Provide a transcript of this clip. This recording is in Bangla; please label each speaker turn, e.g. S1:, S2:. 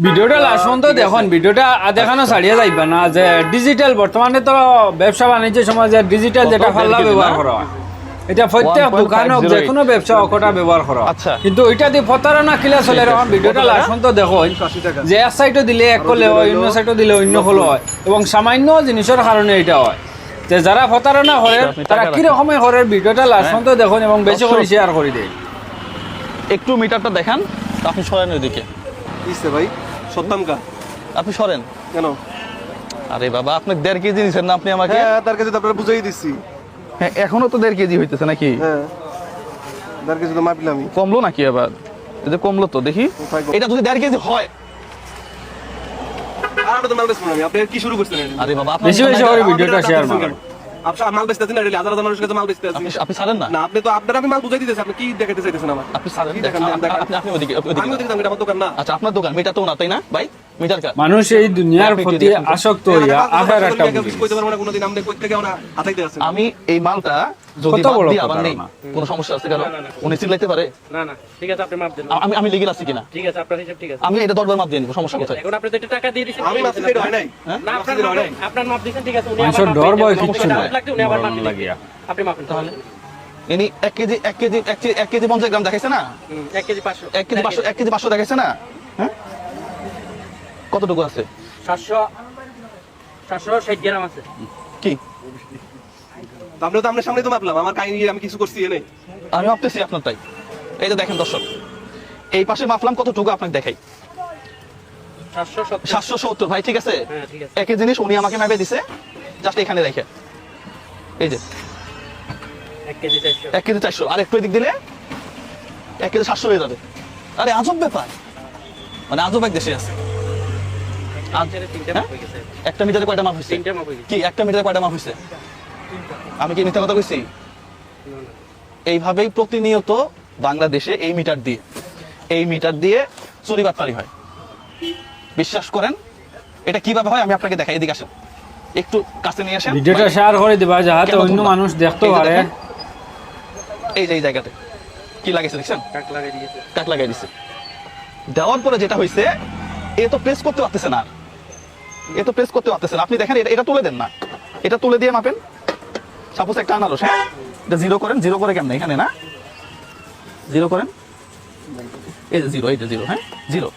S1: ভিডিওটা লাস্ট পর্যন্ত দেখুন, ভিডিওটা দেখানো ছাড়িয়ে যাইবা না যে ডিজিটাল বর্তমানে তো ব্যবসা বাণিজ্য সমাজে ডিজিটাল যেটা ফাল্লা ব্যবহার করা হয়, এটা প্রত্যেক দোকান হোক যে কোনো ব্যবসা ওটা ব্যবহার করা হয়।
S2: আচ্ছা।
S1: কিন্তু ওইটা দিয়ে প্রতারণা কিলা চলে এরকম ভিডিওটা লাস্ট পর্যন্ত দেখুন যে এক সাইডও দিলে এক করলে হয়, অন্য সাইডও দিলে অন্য হলো হয়, এবং সামান্য জিনিসের কারণে এটা হয়। যে যারা প্রতারণা করে তারা কিরকম করে ভিডিওটা লাস্ট পর্যন্ত দেখুন এবং বেশি করে শেয়ার করে দেয়।
S2: একটু মিটারটা দেখান, আপনি সরেন ওইদিকে,
S3: ইসে ভাই সত্যাম কা
S2: আপনি সরেন।
S3: কেন?
S2: আরে বাবা, আপনি 1.5 কেজি নিছেন না আপনি আমাকে?
S3: হ্যাঁ, তার কাছে তো আপনারা বুঝাই দিচ্ছি।
S2: হ্যাঁ, এখনো তো 1.5 কেজি হইতেছে নাকি?
S3: হ্যাঁ, তার কাছে তো মাপলামই।
S2: কমলো নাকি আবার? এই যে কমলো তো, দেখি এটা যদি 1.5 কেজি হয়।
S3: আর আমরা তো মাল বেচবো না, আপনি কি শুরু করছেন?
S2: আরে বাবা, আপনি
S1: বেশি বেশি করে ভিডিওটা শেয়ার মারেন।
S3: আপনি মাল বেচতেছেন না, হাজার হাজার মানুষের কাছে মাল বেচতে আছেন।
S2: আপনি ছাড়েন না।
S3: না, আপনি তো আমি মাল বুঝাই দিতেছি, আপনি কি দেখাতে চাইতেছেন আমার?
S2: আপনি ছাড়েন,
S3: কি দেখান?
S2: আপনি ওইদিকে
S3: আমি ওদিকে যাবো, এটা আমার দোকান না।
S2: আচ্ছা, আপনার দোকান, মিটার তো না, তাই না ভাই? মিটার কার?
S1: মানুষ এই দুনিয়ার প্রতি আসক্ত হইয়া আহার একটা
S3: কইতে পারবো না কোনোদিন, আমরা কই থেকে আমরা হাতাইতে আছেন।
S2: আমি এই মালটা যদি
S1: কত বড়
S2: বাদ দিই আবার নেই,
S1: প্রতারণা।
S2: কোনো সমস্যা আছে কেন? উনি চিল্লাইতে পারে?
S4: না না ঠিক আছে, আপনি মাপ দেন।
S2: আমি লিগেল আছি কিনা?
S4: ঠিক আছে, আপনার হিসাব ঠিক আছে।
S2: আমি এটা 10 বার মাপ দিয়ে নিব, সমস্যা কোথায়?
S4: এখন আপনি তো এটা টাকা দিয়ে দিয়েছেন।
S3: আমি মাপতে এটা হয় নাই।
S4: না, আপনার মাপ দিয়েছেন, ঠিক আছে। উনি
S1: মানুষের
S4: আবার
S1: ডর ভয়
S4: মাপ
S1: কিচ্ছু
S4: দিয়েছেন।
S1: নাই।
S4: লাগতে উনি আবার মাপ দিলেন।
S1: লাগিয়া।
S4: আপনি মাপেন তাহলে।
S2: ইনি 1 কেজি 50 গ্রাম দেখাইছে না?
S4: 1 কেজি 500।
S2: 1 কেজি 500 দেখাইছে না? হ্যাঁ, কতটুকু আছে?
S4: 760 গ্রাম আছে।
S2: কি
S3: আপনি তো আপনার সামনে তো মাপলাম, আমার কাহিনী আমি কিছু করছি এনে।
S2: আমি ভাবতেছি আপনার তাই। এই যে দেখেন দর্শক, এই পাশে মাপলাম কতটুকু আপনাকে দেখাই।
S4: 770।
S2: 770 ভাই, ঠিক আছে।
S4: হ্যাঁ, ঠিক আছে।
S2: একই জিনিস উনি আমাকে মেপে দিছে, জাস্ট এখানে রেখে। এই যে
S4: 1 কেজি 400।
S2: 1 কেজি 400, আর একটু এদিক দিলে 1 কেজি 700 হয়ে যাবে। আরে আজব ব্যাপার, মানে আজব এক দেশে আছে।
S4: তিনটা মাপ হয়ে গেছে।
S2: একটা মিটারে কয়টা মাপ হয়েছে?
S4: 3টা মাপ হয়ে গেছে।
S2: কি একটা মিটারে কয়টা মাপ হয়েছে? আমি কি মিথ্যা কথা কইছি? এইভাবেই প্রতিনিয়ত বাংলাদেশে এই মিটার দিয়ে চুরি বাটপারি হয়। বিশ্বাস করেন, এটা কিভাবে হয় আমি আপনাকে দেখাই। এদিকে আসেন, একটু কাছে নিয়ে আসেন।
S1: ভিডিওটা শেয়ার করে দিবা যাতে
S2: কেন
S1: অন্য
S2: তোমরা?
S1: মানুষ দেখতে
S2: এই যে
S1: পারে।
S2: দেখেন, এই যে এই জায়গাতে কি লাগিয়েছে দেখছেন?
S4: টাক লাগিয়ে দিয়েছে।
S2: কাট লাগাই দিছে। দেওয়ার পরে যেটা হয়েছে, এ তো প্রেস করতে পারতেছে না। আপনি দেখেন, এটা তুলে দেন না, এটা তুলে দিয়ে মাপেন। সাপোজ একটা আনারস, হ্যাঁ, এটা জিরো করেন। জিরো করে কেমন এখানে না, জিরো করেন। এই যে জিরো, হ্যাঁ, জিরো